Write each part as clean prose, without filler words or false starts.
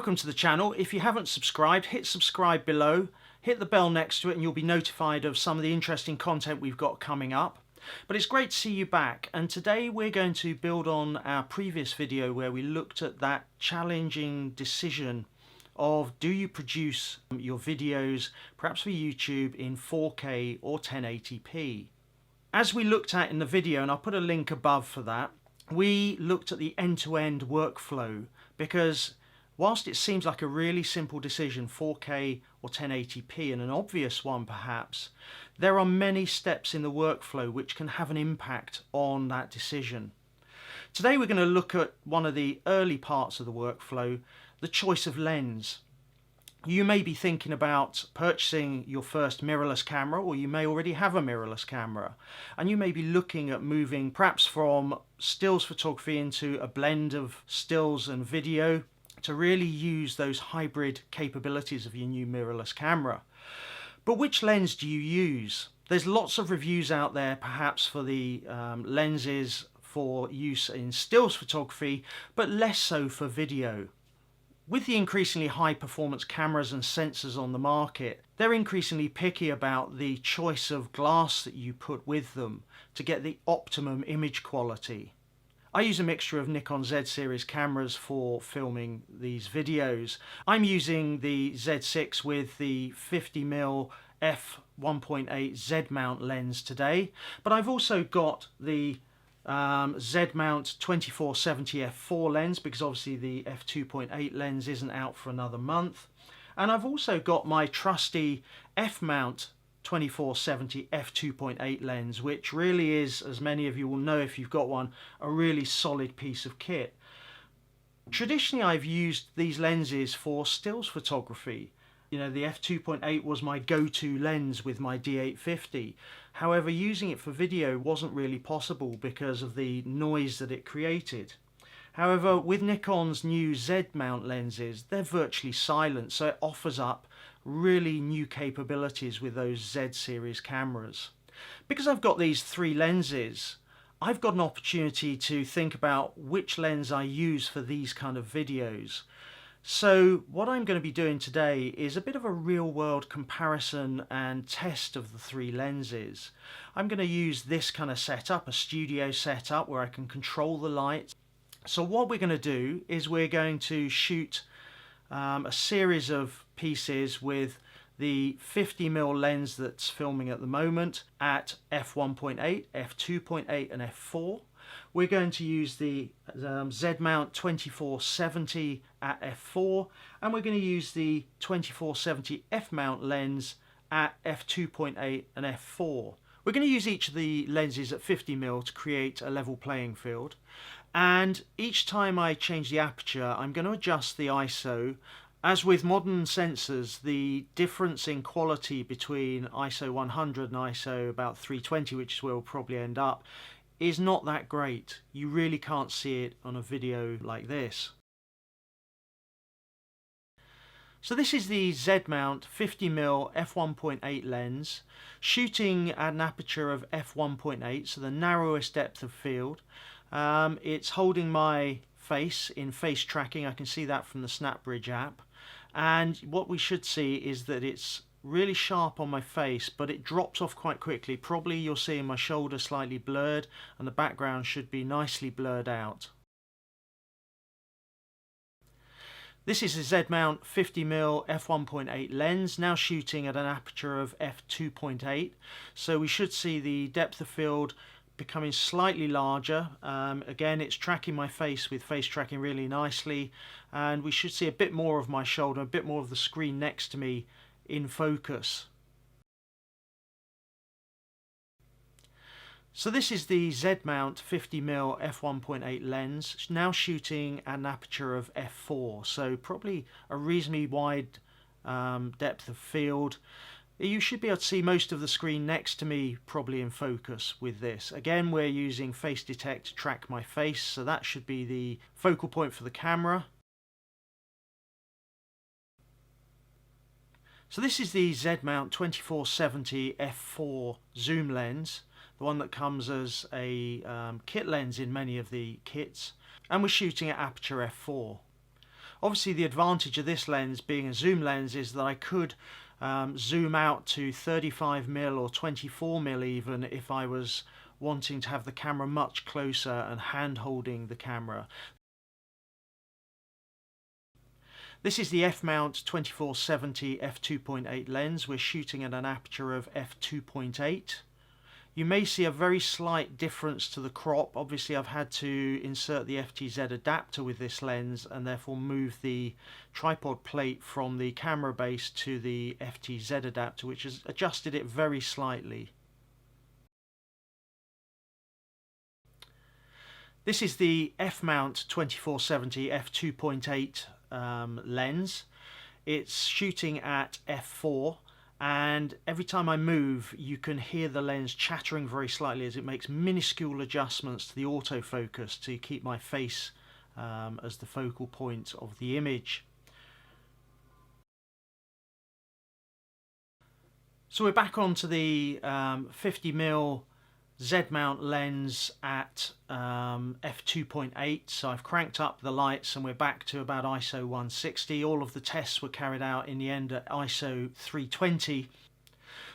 Welcome to the channel. If you haven't subscribed, hit subscribe below, hit the bell next to it and you'll be notified of some of the interesting content we've got coming up. But it's great to see you back, and today we're going to build on our previous video where we looked at that challenging decision of do you produce your videos, perhaps for YouTube, in 4K or 1080p. As we looked at in the video, and I'll put a link above for that, we looked at the end-to-end workflow, because whilst it seems like a really simple decision, 4K or 1080p, and an obvious one perhaps, there are many steps in the workflow which can have an impact on that decision. Today we're going to look at one of the early parts of the workflow, the choice of lens. You may be thinking about purchasing your first mirrorless camera, or you may already have a mirrorless camera, and you may be looking at moving perhaps from stills photography into a blend of stills and video to really use those hybrid capabilities of your new mirrorless camera. But which lens do you use? There's lots of reviews out there perhaps for the lenses for use in stills photography, but less so for video. With the increasingly high performance cameras and sensors on the market, they're increasingly picky about the choice of glass that you put with them to get the optimum image quality. I use a mixture of Nikon Z series cameras for filming these videos. I'm using the Z6 with the 50mm f1.8 Z mount lens today, but I've also got the Z mount 2470 f4 lens, because obviously the f2.8 lens isn't out for another month. And I've also got my trusty f mount 2470 f2.8 lens, which really is, as many of you will know if you've got one, a really solid piece of kit. Traditionally I've used these lenses for stills photography. You know, the f2.8 was my go-to lens with my D850. However, using it for video wasn't really possible because of the noise that it created. However, with Nikon's new Z mount lenses, they're virtually silent, so it offers up really new capabilities with those Z series cameras. Because I've got these three lenses, I've got an opportunity to think about which lens I use for these kind of videos. So what I'm going to be doing today is a bit of a real-world comparison and test of the three lenses. I'm going to use this kind of setup, a studio setup where I can control the light. So what we're going to do is we're going to shoot a series of pieces with the 50mm lens that's filming at the moment at f1.8, f2.8 and f4. We're going to use the Z mount 2470 at f4, and we're going to use the 2470 f mount lens at f2.8 and f4. We're going to use each of the lenses at 50mm to create a level playing field, and each time I change the aperture I'm going to adjust the ISO. As with modern sensors, the difference in quality between ISO 100 and ISO about 320, which is where we'll probably end up, is not that great. You really can't see it on a video like this. So this is the Z mount 50mm f1.8 lens, shooting at an aperture of f1.8, so the narrowest depth of field. It's holding my face in face tracking. I can see that from the SnapBridge app, and what we should see is that it's really sharp on my face, but it drops off quite quickly. Probably you're seeing my shoulder slightly blurred, and the background should be nicely blurred out. This is a Z mount 50mm f1.8 lens, now shooting at an aperture of f2.8, so we should see the depth of field becoming slightly larger. Again, it's tracking my face with face tracking really nicely, and we should see a bit more of my shoulder, a bit more of the screen next to me in focus. So this is the Z mount 50mm f1.8 lens, now shooting at an aperture of f4, so probably a reasonably wide depth of field. You should be able to see most of the screen next to me probably in focus with this. Again, we're using face detect to track my face, so that should be the focal point for the camera. So this is the Z mount 2470 f4 zoom lens, the one that comes as a kit lens in many of the kits, and we're shooting at aperture f4. Obviously the advantage of this lens being a zoom lens is that I could zoom out to 35mm or 24mm even if I was wanting to have the camera much closer and hand holding the camera. This is the f-mount 2470 f2.8 lens. We're shooting at an aperture of f2.8. You may see a very slight difference to the crop. Obviously I've had to insert the FTZ adapter with this lens and therefore move the tripod plate from the camera base to the FTZ adapter, which has adjusted it very slightly. This is the f-mount 2470 f2.8 lens. It's shooting at f4, and every time I move you can hear the lens chattering very slightly as it makes minuscule adjustments to the autofocus to keep my face as the focal point of the image. So we're back onto the 50mm Z-mount lens at f2.8, so I've cranked up the lights and we're back to about ISO 160. All of the tests were carried out in the end at ISO 320.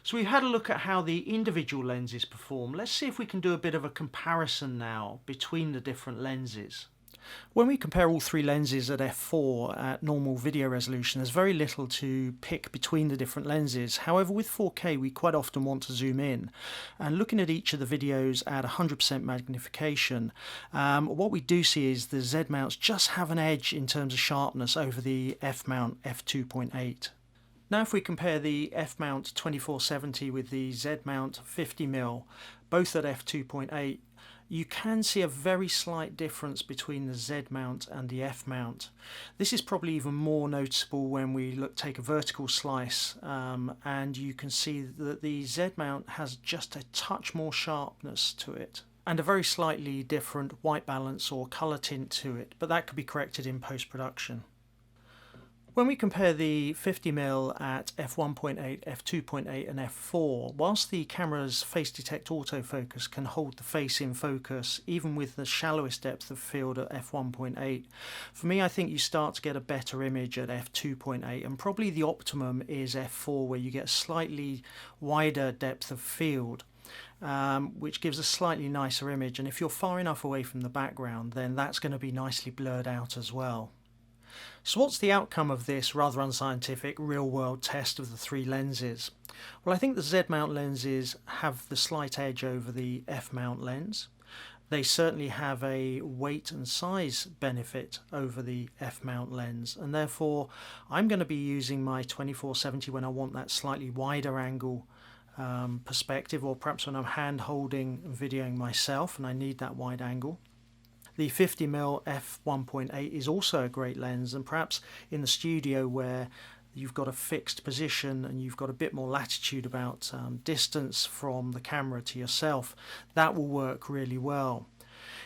So we've had a look at how the individual lenses perform. Let's see if we can do a bit of a comparison now between the different lenses. When we compare all three lenses at f4 at normal video resolution, there's very little to pick between the different lenses. However, with 4K we quite often want to zoom in, and looking at each of the videos at 100% magnification, what we do see is the Z mounts just have an edge in terms of sharpness over the f-mount f2.8. Now if we compare the f-mount 2470 with the Z-mount 50mm, both at f2.8, you can see a very slight difference between the Z-mount and the F-mount. This is probably even more noticeable when we take a vertical slice, and you can see that the Z-mount has just a touch more sharpness to it and a very slightly different white balance or colour tint to it, but that could be corrected in post-production. When we compare the 50mm at f1.8, f2.8 and f4, whilst the camera's face detect autofocus can hold the face in focus even with the shallowest depth of field at f1.8, for me I think you start to get a better image at f2.8, and probably the optimum is f4 where you get a slightly wider depth of field. Which gives a slightly nicer image, and if you're far enough away from the background then that's going to be nicely blurred out as well. So what's the outcome of this rather unscientific real-world test of the three lenses? Well, I think the Z-mount lenses have the slight edge over the F-mount lens. They certainly have a weight and size benefit over the F-mount lens, and therefore I'm going to be using my 2470 when I want that slightly wider angle perspective, or perhaps when I'm hand holding and videoing myself and I need that wide angle. The 50mm f1.8 is also a great lens, and perhaps in the studio where you've got a fixed position and you've got a bit more latitude about distance from the camera to yourself, that will work really well.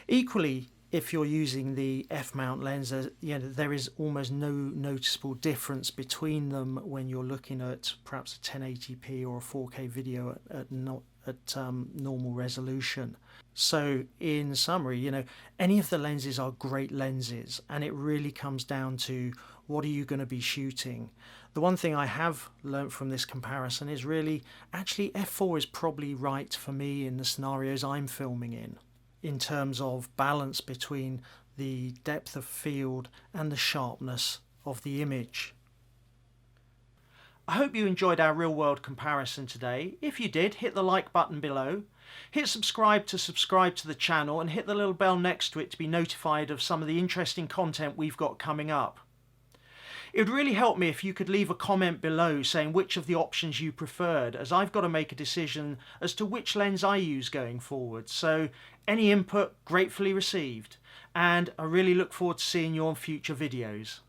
Equally, if you're using the f-mount lens, there is almost no noticeable difference between them when you're looking at perhaps a 1080p or a 4K video at normal resolution. So in summary, any of the lenses are great lenses, and it really comes down to what are you going to be shooting. The one thing I have learnt from this comparison is really actually f4 is probably right for me in the scenarios I'm filming in terms of balance between the depth of field and the sharpness of the image. I hope you enjoyed our real-world comparison today. If you did, hit the like button below. Hit subscribe to the channel, and hit the little bell next to it to be notified of some of the interesting content we've got coming up. It would really help me if you could leave a comment below saying which of the options you preferred, as I've got to make a decision as to which lens I use going forward. So any input gratefully received, and I really look forward to seeing you on future videos.